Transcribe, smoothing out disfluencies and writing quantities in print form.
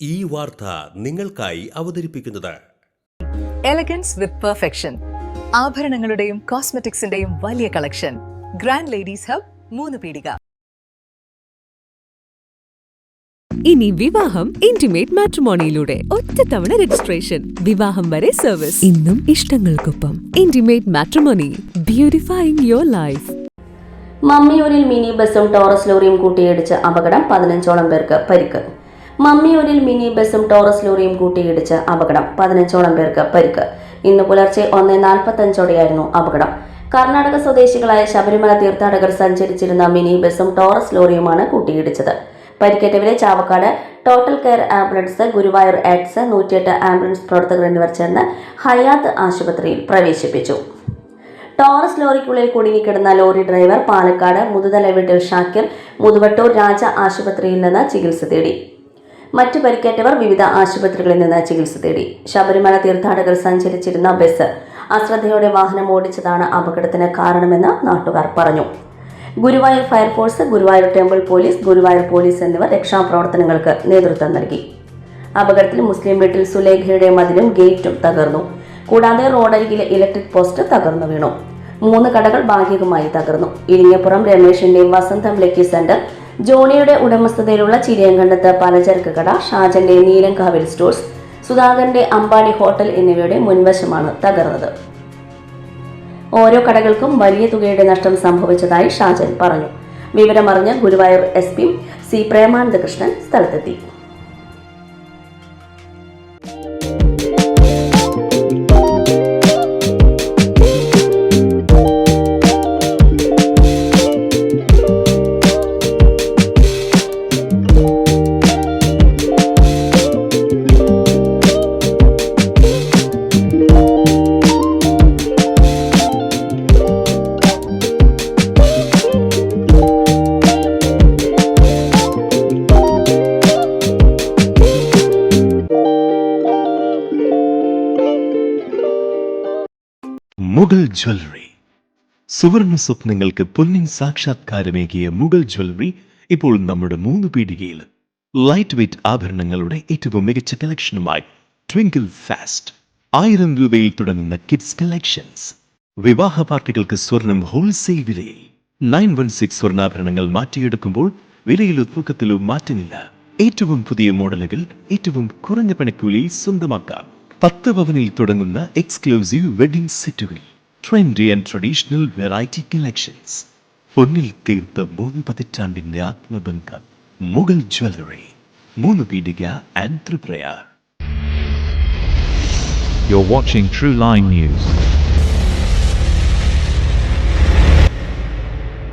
ഈ വാർത്ത നിങ്ങൾക്കായി അവതരിപ്പിക്കുന്നത് എലഗൻസ് വിത്ത് പെർഫെക്ഷൻ, ആഭരണങ്ങളുടെയും കോസ്മെറ്റിക്സിന്റെയും വലിയ കളക്ഷൻ. ഗ്രാൻഡ് ലേഡീസ് ഹബ്, 3 പീടിക. ഇനി വിവാഹം ഇന്റിമേറ്റ് മാട്രിമോണിയിലൂടെ ഒറ്റത്തവണ രജിസ്ട്രേഷൻ, വിവാഹം വരെ സർവീസ്. ഇന്നും ഇഷ്ടങ്ങൾക്കൊപ്പം intimate matrimony, beautifying your life. മമ്മിയൂരിൽ മിനി ബസും ടോറസ് ലോറിയും കൂട്ടിയിടിച്ച് അപകടം, 15ഓളം പേർക്ക് പരിക്ക്. മമ്മിയൂരിൽ മിനി ബസും ടോറസ് ലോറിയും കൂട്ടിയിടിച്ച് അപകടം, 15ഓളം പേർക്ക് പരിക്ക്. ഇന്ന് പുലർച്ചെ 1:45ഓടെയായിരുന്നു അപകടം. കർണാടക സ്വദേശികളായ ശബരിമല തീർത്ഥാടകർ സഞ്ചരിച്ചിരുന്ന മിനി ബസും ടോറസ് ലോറിയുമാണ് കൂട്ടിയിടിച്ചത്. പരിക്കേറ്റവരെ Chavakkad total care ambulance, Guruvayur X 108 ambulance പ്രവർത്തകർ എന്നിവർ ചേർന്ന് ഹയാത്ത് ആശുപത്രിയിൽ പ്രവേശിപ്പിച്ചു. ടോറസ് ലോറിക്കുള്ളിൽ കുടുങ്ങിക്കിടന്ന ലോറി ഡ്രൈവർ പാലക്കാട് മുതുതല വീട്ടിൽ ഷാക്കിർ മുതുവട്ടൂർ രാജ ആശുപത്രിയിൽ നിന്ന് ചികിത്സ തേടി. മറ്റു പരിക്കേറ്റവർ വിവിധ ആശുപത്രികളിൽ നിന്ന് ചികിത്സ തേടി. ശബരിമല തീർത്ഥാടകർ സഞ്ചരിച്ചിരുന്ന ബസ് അശ്രദ്ധയോടെ വാഹനം ഓടിച്ചതാണ് അപകടത്തിന് കാരണമെന്ന് നാട്ടുകാർ പറഞ്ഞു. Guruvayur fire force, Guruvayur temple police, Guruvayur police എന്നിവർ രക്ഷാപ്രവർത്തനങ്ങൾക്ക് നേതൃത്വം നൽകി. അപകടത്തിൽ മുസ്ലിം വീട്ടിൽ സുലേഖയുടെ മതിലും ഗേറ്റും തകർന്നു. കൂടാതെ റോഡരികിലെ ഇലക്ട്രിക് പോസ്റ്റ് തകർന്നു വീണു. 3 കടകൾ ഭാഗികമായി തകർന്നു. ഇരിങ്ങപ്പുറം രമേഷിന്റെ വസന്തം ലക്കി സെന്റർ, ജോണിയുടെ ഉടമസ്ഥതയിലുള്ള ചിരിയങ്കണ്ടത്ത് പലചരക്ക് കട, ഷാജന്റെ നീലങ്കാവിൽ സ്റ്റോഴ്സ്, സുധാകരന്റെ അമ്പാടി ഹോട്ടൽ എന്നിവയുടെ മുൻവശമാണ് തകർന്നത്. ഓരോ കടകൾക്കും വലിയ തുകയുടെ നഷ്ടം സംഭവിച്ചതായി ഷാജൻ പറഞ്ഞു. വിവരമറിഞ്ഞ ഗുരുവായൂർ SP സി പ്രേമാനന്ദകൃഷ്ണൻ സ്ഥലത്തെത്തി. മുഗൾ ജ്വല്ലറി, സുവർണ സ്വപ്നങ്ങൾക്ക് പൊന്നിൻ സാക്ഷാത്കാരമേകിയ മുഗൾ ജ്വല്ലറി ഇപ്പോൾ നമ്മുടെ 3 പീടികയിൽ. ലൈറ്റ് വെയ്റ്റ് ആഭരണങ്ങളുടെ ഏറ്റവും മികച്ച കളക്ഷനുമായി ട്വിങ്കിൾ ഫാസ്റ്റ്. 1000 രൂപയിൽ തുടങ്ങുന്ന കിഡ്സ് കളക്ഷൻസ്. വിവാഹ പാർട്ടികൾക്ക് സ്വർണം ഹോൾസെയിൽ വിലയിൽ. 916 സ്വർണ്ണാഭരണങ്ങൾ മാറ്റിയെടുക്കുമ്പോൾ വിലയിലോ തൂക്കത്തിലോ മാറ്റമില്ല. ഏറ്റവും പുതിയ മോഡലുകൾ ഏറ്റവും കുറഞ്ഞ പണിക്കൂലിയിൽ സ്വന്തമാക്കാം. 10 പവനിൽ തുടങ്ങുന്ന എക്സ്ക്ലൂസീവ് വെഡിംഗ് സെറ്റുകൾ. Trendy and traditional variety collections. പൊന്നിൽ തീർത്ത 3 പതിറ്റാണ്ടിന്റെ ആത്മബന്ധം. Mughal jewellery, 3 Peedika and Triprayar. You're watching True Line News.